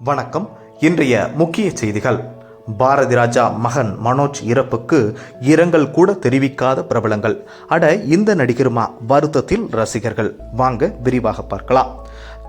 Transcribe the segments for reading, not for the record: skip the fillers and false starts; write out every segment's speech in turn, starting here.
வணக்கம். இன்றைய முக்கிய செய்திகள். பாரதி ராஜா மகன் மனோஜ் இறப்புக்கு இரங்கல் கூட தெரிவிக்காத பிரபலங்கள். இந்த நடிகருமா வருத்தத்தில் ரசிகர்கள். வாங்க விரிவாக பார்க்கலாம்.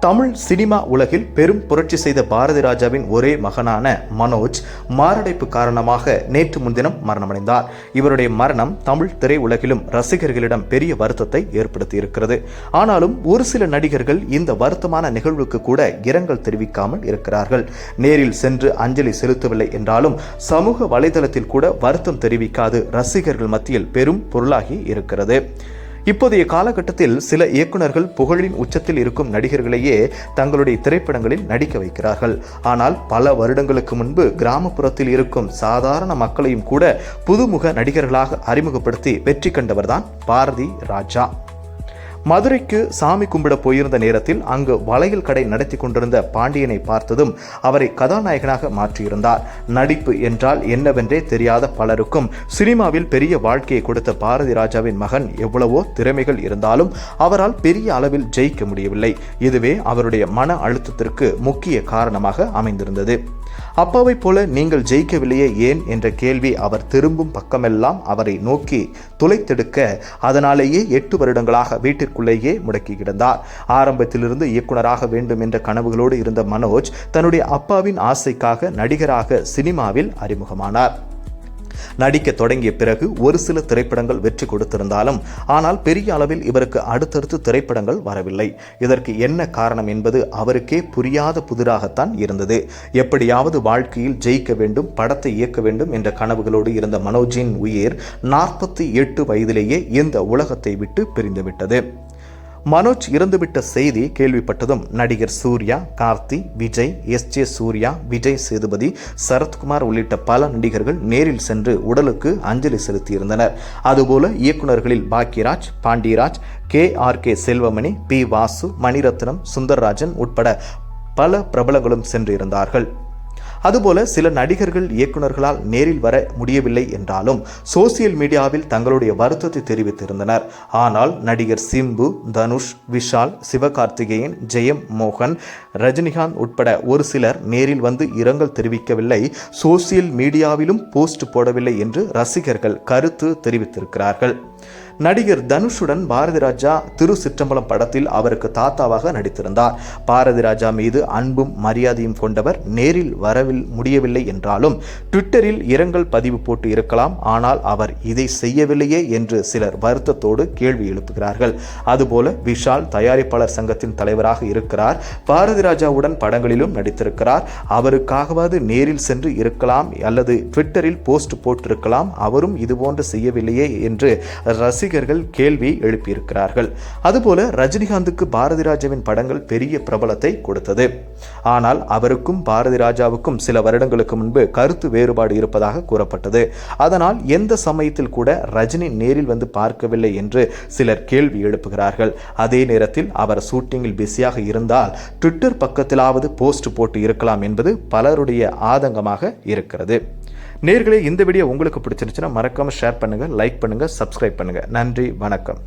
தமிழ் சினிமா உலகில் பெரும் புரட்சி செய்த பாரதி ராஜாவின் ஒரே மகனான மனோஜ் மாரடைப்பு காரணமாக நேற்று முன்தினம் மரணமடைந்தார். இவருடைய மரணம் தமிழ் திரையுலகிலும் ரசிகர்களிடம் பெரிய வருத்தத்தை ஏற்படுத்தி இருக்கிறது. ஆனாலும் ஒரு சில நடிகர்கள் இந்த வருத்தமான நிகழ்வுக்கு கூட இரங்கல் தெரிவிக்காமல் இருக்கிறார்கள். நேரில் சென்று அஞ்சலி செலுத்தவில்லை என்றாலும் சமூக வலைதளத்தில் கூட வருத்தம் தெரிவிக்காது ரசிகர்கள் மத்தியில் பெரும் பொருளாகி இருக்கிறது. இப்போதைய காலகட்டத்தில் சில இயக்குநர்கள் புகழின் உச்சத்தில் இருக்கும் நடிகர்களையே தங்களுடைய திரைப்படங்களில் நடிக்க வைக்கிறார்கள். ஆனால் பல வருடங்களுக்கு முன்பு கிராமப்புறத்தில் இருக்கும் சாதாரண மக்களையும் கூட புதுமுக நடிகர்களாக அறிமுகப்படுத்தி வெற்றி கண்டவர்தான் பாரதி ராஜா. மதுரைக்கு சாமி கும்பிட போயிருந்த நேரத்தில் அங்கு வளையல் கடை நடத்தி கொண்டிருந்த பாண்டியனை பார்த்ததும் அவரை கதாநாயகனாக மாற்றியிருந்தார். நடிப்பு என்றால் என்னவென்றே தெரியாத பலருக்கும் சினிமாவில் பெரிய வாழ்க்கையை கொடுத்த பாரதி ராஜாவின் மகன் எவ்வளவோ திறமைகள் இருந்தாலும் அவரால் பெரிய அளவில் ஜெயிக்க முடியவில்லை. இதுவே அவருடைய மன அழுத்தத்திற்கு முக்கிய காரணமாக அமைந்திருந்தது. அப்பாவை போல நீங்கள் ஜெயிக்கவில்லையே ஏன் என்ற கேள்வி அவர் திரும்பும் பக்கமெல்லாம் அவரை நோக்கி துளைத்தெடுக்க அதனாலேயே 8 வருடங்களாக வீட்டிற்குள்ளேயே முடக்கி கிடந்தார். ஆரம்பத்திலிருந்து இயக்குனராக வேண்டும் என்ற கனவுகளோடு இருந்த மனோஜ் தன்னுடைய அப்பாவின் ஆசைக்காக நடிகராக சினிமாவில் அறிமுகமானார். நடிக்க தொடங்கிய பிறகு ஒரு சில திரைப்படங்கள் வெற்றி கொடுத்திருந்தாலும் ஆனால் பெரிய அளவில் இவருக்கு அடுத்தடுத்து திரைப்படங்கள் வரவில்லை. இதற்கு என்ன காரணம் என்பது அவருக்கே புரியாத புதிராகத்தான் இருந்தது. எப்படியாவது வாழ்க்கையில் ஜெயிக்க வேண்டும், படத்தை இயக்க வேண்டும் என்ற கனவுகளோடு இருந்த மனோஜின் உயிர் 48 வயதிலேயே இந்த உலகத்தை விட்டு பிரிந்துவிட்டது. மனோஜ் இறந்துவிட்ட செய்தி கேள்விப்பட்டதும் நடிகர் சூர்யா, கார்த்தி, விஜய், எஸ்.ஜே. சூர்யா, விஜய் சேதுபதி, சரத்குமார் உள்ளிட்ட பல நடிகர்கள் நேரில் சென்று உடலுக்கு அஞ்சலி செலுத்தியிருந்தனர். அதுபோல இயக்குநர்களில் பாக்யராஜ், பாண்டியராஜ், கே.ஆர்.கே. செல்வமணி, பி. வாசு, மணிரத்னம், சுந்தர்ராஜன் உட்பட பல பிரபலங்களும் சென்றிருந்தார்கள். அதுபோல சில நடிகர்கள் இயக்குநர்களால் நேரில் வர முடியவில்லை என்றாலும் சோசியல் மீடியாவில் தங்களுடைய வருத்தத்தை தெரிவித்திருந்தனர். ஆனால் நடிகர் சிம்பு, தனுஷ், விஷால், சிவகார்த்திகேயன், ஜெயம் மோகன், ரஜினிகாந்த் உட்பட ஒரு சிலர் நேரில் வந்து இரங்கல் தெரிவிக்கவில்லை, சோசியல் மீடியாவிலும் போஸ்ட் போடவில்லை என்று ரசிகர்கள் கருத்து தெரிவித்திருக்கிறார்கள். நடிகர் தனுஷுடன் பாரதி ராஜா திரு சிற்றம்பலம் படத்தில் அவருக்கு தாத்தாவாக நடித்திருந்தார். பாரதி ராஜா மீது அன்பும் மரியாதையும் கொண்டவர் நேரில் முடியவில்லை என்றாலும் ட்விட்டரில் இரங்கல் பதிவு போட்டு இருக்கலாம். ஆனால் அவர் இதை செய்யவில்லையே என்று சிலர் வருத்தத்தோடு கேள்வி எழுப்புகிறார்கள். அதுபோல விஷால் தயாரிப்பாளர் சங்கத்தின் தலைவராக இருக்கிறார். பாரதி ராஜாவுடன் படங்களிலும் நடித்திருக்கிறார். அவருக்காகவாது நேரில் சென்று இருக்கலாம் அல்லது ட்விட்டரில் போஸ்ட் போட்டிருக்கலாம். அவரும் இதுபோன்று செய்யவில்லையே என்று ரசிகர்கள் கேள்வி எழுப்பியிருக்கிறார்கள். அதுபோல ரஜினிகாந்துக்கு பாரதி ராஜாவின் படங்கள் பெரிய பிரபலத்தை கொடுத்தது. ஆனால் அவருக்கும் பாரதி ராஜாவுக்கும் சில வருடங்களுக்கு முன்பு கருத்து வேறுபாடு இருப்பதாக கூறப்பட்டது. அதனால் எந்த சமயத்தில் கூட ரஜினி நேரில் வந்து பார்க்கவில்லை என்று சிலர் கேள்வி எழுப்புகிறார்கள். அதே நேரத்தில் அவர் ஷூட்டிங்கில் பிஸியாக இருந்தால் ட்விட்டர் பக்கத்திலாவது போஸ்ட் போட்டு இருக்கலாம் என்பது பலருடைய ஆதங்கமாக இருக்கிறது. நேயர்களே, இந்த வீடியோ உங்களுக்கு பிடிச்சிருந்துச்சுன்னா மறக்காம ஷேர் பண்ணுங்க, லைக் பண்ணுங்க, சப்ஸ்கிரைப் பண்ணுங்க. நன்றி, வணக்கம்.